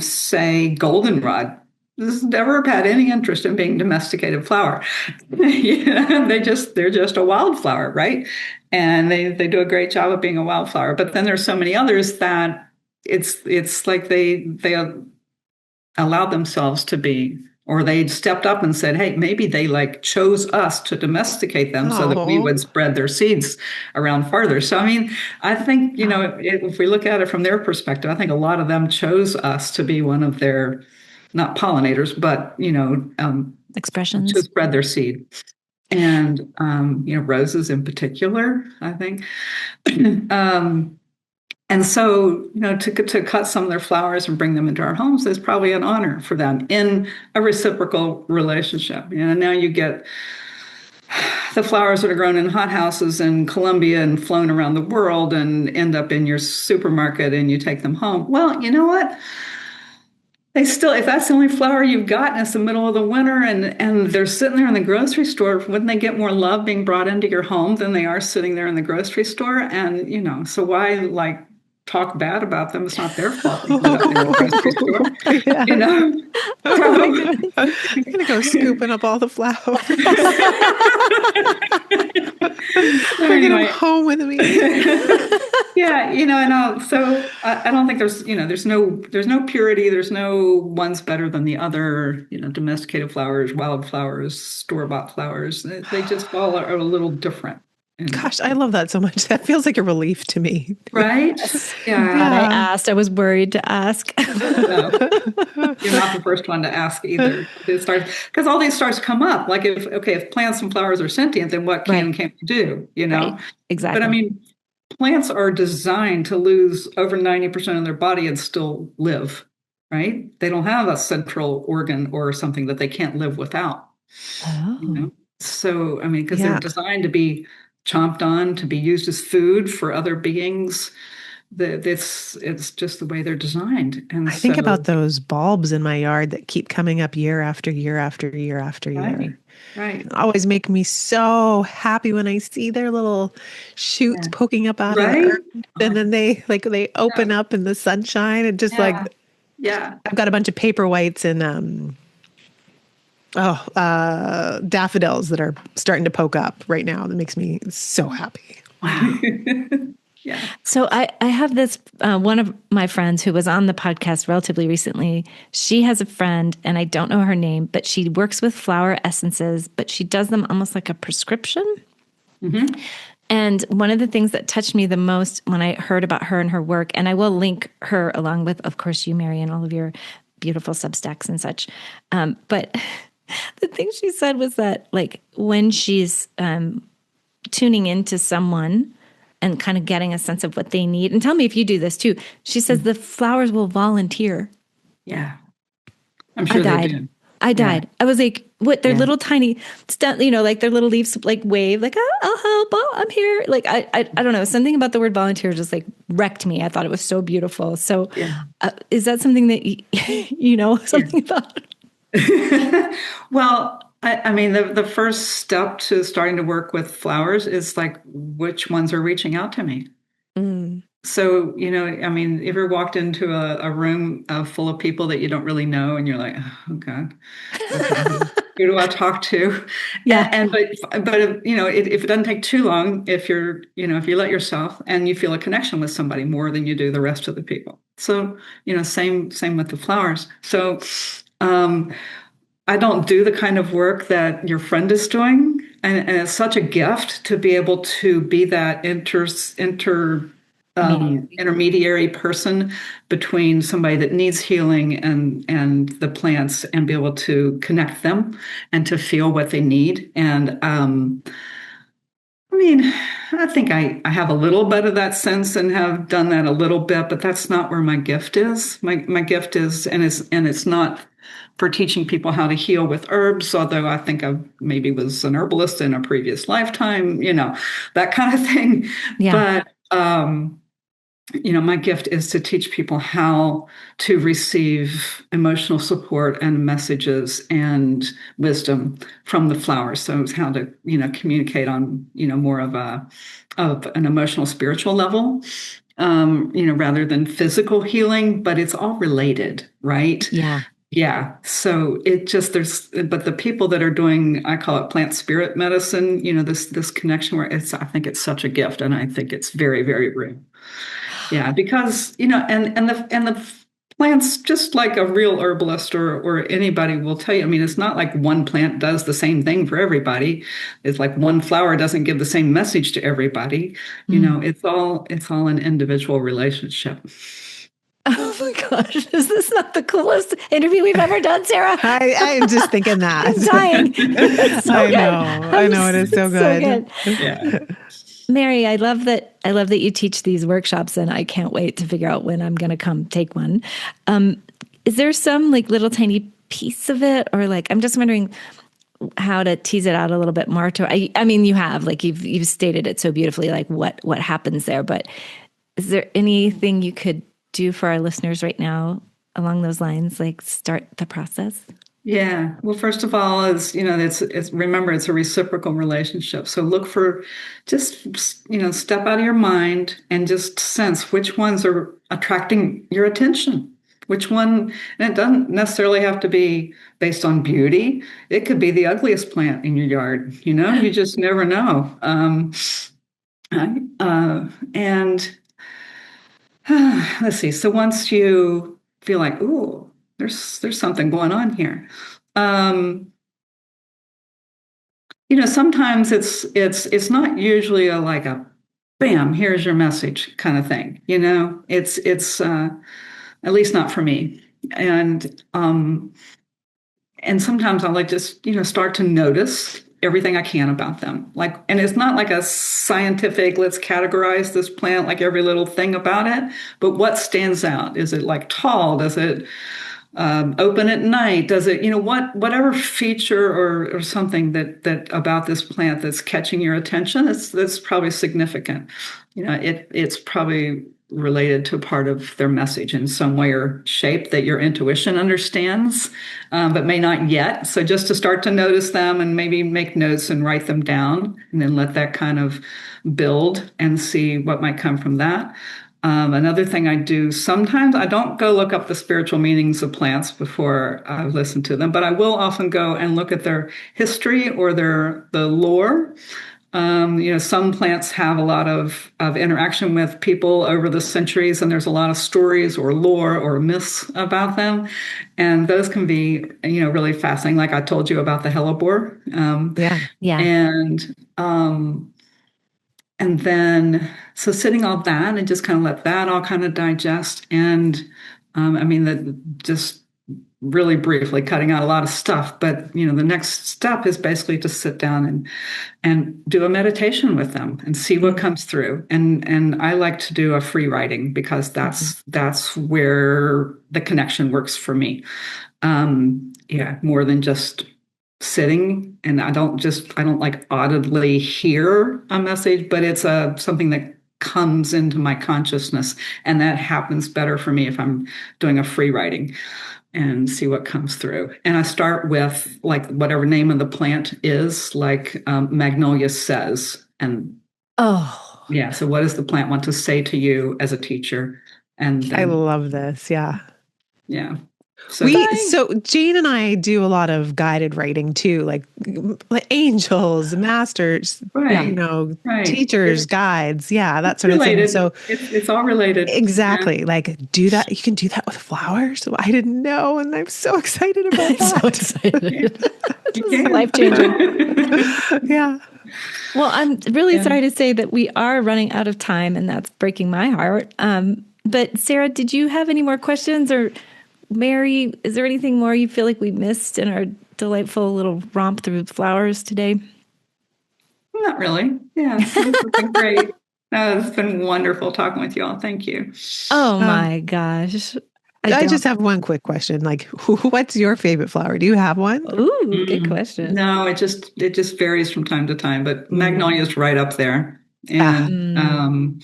[SPEAKER 3] say goldenrod. This has never had any interest in being domesticated flower. They're just a wildflower, right? And they do a great job of being a wildflower. But then there's so many others that it's like they allowed themselves to be, or they stepped up and said, hey, maybe they like chose us to domesticate them so that we would spread their seeds around farther. So, I think, if we look at it from their perspective, I think a lot of them chose us to be one of their, not pollinators, but,
[SPEAKER 1] expressions
[SPEAKER 3] to spread their seed. And, roses in particular, I think. And so, to cut some of their flowers and bring them into our homes is probably an honor for them in a reciprocal relationship. Now you get the flowers that are grown in hothouses in Colombia and flown around the world and end up in your supermarket and you take them home. Well, you know what? If that's the only flower you've got and it's the middle of the winter and they're sitting there in the grocery store, wouldn't they get more love being brought into your home than they are sitting there in the grocery store? And, so why talk bad about them? It's not their fault. They ended up in the grocery store,
[SPEAKER 2] I'm going to go scooping up all the flowers. Bring them home with me.
[SPEAKER 3] So I don't think there's no purity. There's no one's better than the other, domesticated flowers, wild flowers, store-bought flowers. They just all are a little different.
[SPEAKER 2] Gosh, I love that so much. That feels like a relief to me.
[SPEAKER 3] Right?
[SPEAKER 1] Yeah. Glad I asked. I was worried to ask.
[SPEAKER 3] No, you're not the first one to ask either. Because all these starts come up. Like if plants and flowers are sentient, then what can we do?
[SPEAKER 1] Right. Exactly.
[SPEAKER 3] But plants are designed to lose over 90% of their body and still live, right? They don't have a central organ or something that they can't live without.
[SPEAKER 1] Oh.
[SPEAKER 3] So, because they're designed to be chomped on, to be used as food for other beings. It's just the way they're designed. And
[SPEAKER 2] I think about those bulbs in my yard that keep coming up year after year after year after year.
[SPEAKER 3] Right.
[SPEAKER 2] Always make me so happy when I see their little shoots poking up out of the earth. And then they open up in the sunshine and just I've got a bunch of paper whites and daffodils that are starting to poke up right now. That makes me so happy.
[SPEAKER 3] Wow. Yeah.
[SPEAKER 1] So I have this, one of my friends who was on the podcast relatively recently. She has a friend, and I don't know her name, but she works with flower essences, but she does them almost like a prescription.
[SPEAKER 3] Mm-hmm.
[SPEAKER 1] And one of the things that touched me the most when I heard about her and her work, and I will link her along with, of course, you, Mary, and all of your beautiful Substacks and such. But the thing she said was that, like, when she's tuning into someone and kind of getting a sense of what they need. And tell me if you do this too. She says the flowers will volunteer.
[SPEAKER 3] Yeah. I'm sure they do.
[SPEAKER 1] I died. I was like, what? Their little tiny, like their little leaves like wave, like, oh, I'll help. Oh, I'm here. Like, I don't know. Something about the word volunteer just like wrecked me. I thought it was so beautiful. So is that something that you know something about?
[SPEAKER 3] Well, the first step to starting to work with flowers is like, which ones are reaching out to me?
[SPEAKER 1] Mm.
[SPEAKER 3] So, I mean, ever walked into a room full of people that you don't really know, and you're like, oh God, okay, who do I talk to?
[SPEAKER 1] Yeah.
[SPEAKER 3] But if it doesn't take too long, if you let yourself and you feel a connection with somebody more than you do the rest of the people. So, same with the flowers. So, um, I don't do the kind of work that your friend is doing. And it's such a gift to be able to be that
[SPEAKER 1] Mediary.
[SPEAKER 3] intermediary person between somebody that needs healing and the plants, and be able to connect them and to feel what they need. And I mean, I think I have a little bit of that sense and have done that a little bit, but that's not where my gift is. My gift is, and it's not for teaching people how to heal with herbs, although I think I maybe was an herbalist in a previous lifetime, that kind of thing.
[SPEAKER 1] Yeah.
[SPEAKER 3] But my gift is to teach people how to receive emotional support and messages and wisdom from the flowers. So it's how to, communicate on, more of an emotional, spiritual level, rather than physical healing, but it's all related, right?
[SPEAKER 1] Yeah.
[SPEAKER 3] Yeah. So but the people that are doing, I call it plant spirit medicine, this connection where I think it's such a gift, and I think it's very, very real. Yeah, because and the plants, just like a real herbalist or anybody will tell you. I mean, it's not like one plant does the same thing for everybody. It's like one flower doesn't give the same message to everybody.
[SPEAKER 1] Mm.
[SPEAKER 3] It's all an individual relationship.
[SPEAKER 1] Oh my gosh, is this not the coolest interview we've ever done, Sarah?
[SPEAKER 2] I'm just thinking that.
[SPEAKER 1] I'm dying. It's so
[SPEAKER 2] I
[SPEAKER 1] good.
[SPEAKER 2] I know it is so
[SPEAKER 1] So
[SPEAKER 2] good.
[SPEAKER 3] Yeah.
[SPEAKER 1] Mary, I love that. I love that you teach these workshops, and I can't wait to figure out when I'm going to come take one. Is there some like little tiny piece of it, or like I'm just wondering how to tease it out a little bit more? I mean, you have like you've stated it so beautifully, like what happens there. But is there anything you could do for our listeners right now along those lines, like start the process?
[SPEAKER 3] Yeah. Well, first of all, remember it's a reciprocal relationship. So look for just, step out of your mind and just sense which ones are attracting your attention. Which one, and it doesn't necessarily have to be based on beauty. It could be the ugliest plant in your yard. You just never know. And let's see. So once you feel like, ooh, there's something going on here. Um, Sometimes it's not usually like a bam, here's your message kind of thing. It's at least not for me. And sometimes I'll like just, start to notice everything I can about them. Like, and it's not like a scientific, let's categorize this plant, like every little thing about it, but what stands out? Is it like tall? Does it open at night? Does it, whatever feature or something that about this plant that's catching your attention, that's probably significant. It's probably related to a part of their message in some way or shape that your intuition understands, but may not yet. So just to start to notice them and maybe make notes and write them down, and then let that kind of build and see what might come from that. Another thing I do sometimes, I don't go look up the spiritual meanings of plants before I listen to them, but I will often go and look at their history or the lore. Some plants have a lot of interaction with people over the centuries, and there's a lot of stories or lore or myths about them. And those can be, really fascinating. Like I told you about the hellebore.
[SPEAKER 1] Yeah. Yeah.
[SPEAKER 3] And then, so sitting all that and just kind of let that all kind of digest. And I mean, that just really briefly cutting out a lot of stuff. But, the next step is basically to sit down and do a meditation with them and see what comes through. And I like to do a free writing because that's where the connection works for me. Yeah, more than just sitting, and I don't like audibly hear a message, but it's something that comes into my consciousness, and that happens better for me if I'm doing a free writing and see what comes through. And I start with like whatever name of the plant is, like Magnolia Says, and
[SPEAKER 1] Oh,
[SPEAKER 3] Yeah. So what does the plant want to say to you as a teacher? And
[SPEAKER 2] I
[SPEAKER 3] then,
[SPEAKER 2] love this. Yeah.
[SPEAKER 3] yeah. So
[SPEAKER 2] So Jane and I do a lot of guided writing too, like angels, masters,
[SPEAKER 3] right, right.
[SPEAKER 2] teachers, guides. Yeah, that
[SPEAKER 3] It's
[SPEAKER 2] sort of thing.
[SPEAKER 3] related.
[SPEAKER 2] So
[SPEAKER 3] It's all related. Yeah.
[SPEAKER 2] exactly, like do that. You can do that with flowers. I didn't know, and I'm so excited about that.
[SPEAKER 1] So excited.
[SPEAKER 3] You
[SPEAKER 1] This is
[SPEAKER 3] can.
[SPEAKER 1] life changing.
[SPEAKER 2] Yeah.
[SPEAKER 1] Well, I'm really
[SPEAKER 3] Yeah.
[SPEAKER 1] sorry to say that we are running out of time, and that's breaking my heart. But Sarah, did you have any more questions, or Mary, is there anything more you feel like we missed in our delightful little romp through flowers today?
[SPEAKER 3] Not really. Yeah. This has been great. No, it's been wonderful talking with you all. Thank you.
[SPEAKER 1] Oh
[SPEAKER 2] Um,
[SPEAKER 1] my gosh.
[SPEAKER 2] I just have one quick question. Like, what's your favorite flower? Do you have one?
[SPEAKER 1] Ooh, good question.
[SPEAKER 3] No, it just varies from time to time, but
[SPEAKER 2] Mm.
[SPEAKER 3] magnolia's right up there.
[SPEAKER 2] Ah.
[SPEAKER 3] And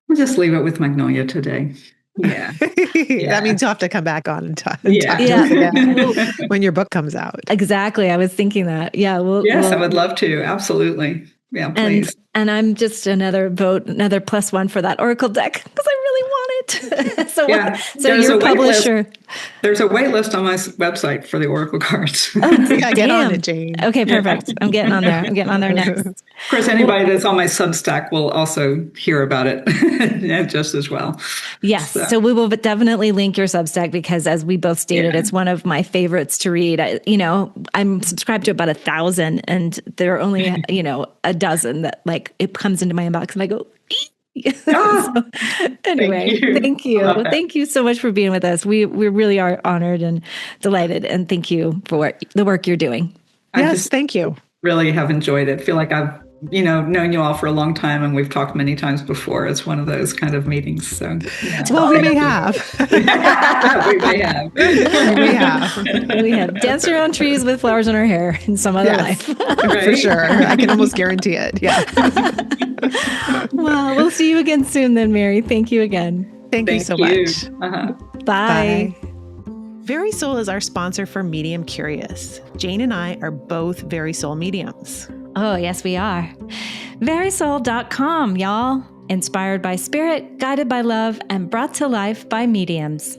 [SPEAKER 3] we'll just leave it with magnolia today. Yeah.
[SPEAKER 2] That means you'll have to come back on and talk
[SPEAKER 3] Yeah.
[SPEAKER 2] to us again
[SPEAKER 1] Well,
[SPEAKER 2] when your book comes out.
[SPEAKER 1] exactly. I was thinking that. Yeah.
[SPEAKER 3] Yes, I would love to. Absolutely. Yeah, please.
[SPEAKER 1] And I'm just another +1 for that Oracle deck because I really want it. So
[SPEAKER 3] Yeah,
[SPEAKER 1] so
[SPEAKER 3] there's
[SPEAKER 1] your
[SPEAKER 3] a wait list.
[SPEAKER 1] publisher.
[SPEAKER 3] There's a wait list on my website for the Oracle cards.
[SPEAKER 2] Yeah, get on
[SPEAKER 1] Damn.
[SPEAKER 2] it, Jane.
[SPEAKER 1] Okay, perfect. I'm getting on there. I'm getting on there next.
[SPEAKER 3] Of course, anybody that's on my Substack will also hear about it just as well.
[SPEAKER 1] Yes. So we will definitely link your Substack because, as we both stated, it's one of my favorites to read. I'm subscribed to about 1,000, and there are only a dozen that it comes into my inbox, and I go. So, anyway, thank you. Thank you so much for being with us. We really are honored and delighted, and thank you for the work you're doing.
[SPEAKER 2] Yes, thank you.
[SPEAKER 3] Really have enjoyed it. Feel like I've known you all for a long time, and we've talked many times before. It's one of those kind of meetings. So, yeah.
[SPEAKER 2] Well, we may have.
[SPEAKER 3] We may have.
[SPEAKER 2] We have
[SPEAKER 1] danced around trees with flowers in our hair in some other life.
[SPEAKER 3] Right?
[SPEAKER 2] For sure. I can almost guarantee it. Yeah.
[SPEAKER 1] Well, we'll see you again soon then, Mary. Thank you again.
[SPEAKER 2] Thank you so much.
[SPEAKER 1] Bye.
[SPEAKER 2] Very Soul is our sponsor for Medium Curious. Jane and I are both Very Soul mediums.
[SPEAKER 1] Oh, yes, we are. verysoul.com, y'all. Inspired by spirit, guided by love, and brought to life by mediums.